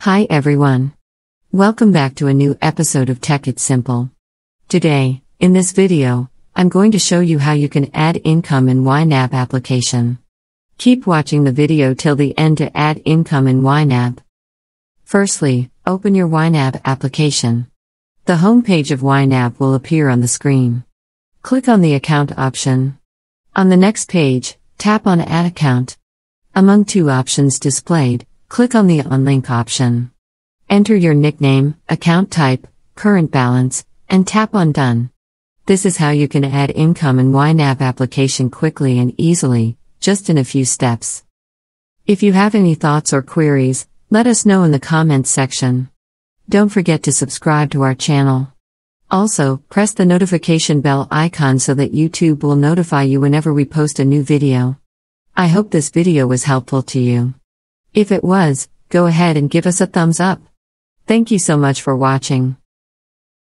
Hi everyone. Welcome back to a new episode of Tech It's Simple. Today, in this video, I'm going to show you how you can add income in YNAB application. Keep watching the video till the end to add income in YNAB. Firstly, open your YNAB application. The home page of YNAB will appear on the screen. Click on the Account option. On the next page, tap on Add Account. Among two options displayed, click on the On Link option. Enter your nickname, account type, current balance, and tap on Done. This is how you can add income in YNAB application quickly and easily, just in a few steps. If you have any thoughts or queries, let us know in the comments section. Don't forget to subscribe to our channel. Also, press the notification bell icon so that YouTube will notify you whenever we post a new video. I hope this video was helpful to you. If it was, go ahead and give us a thumbs up. Thank you so much for watching.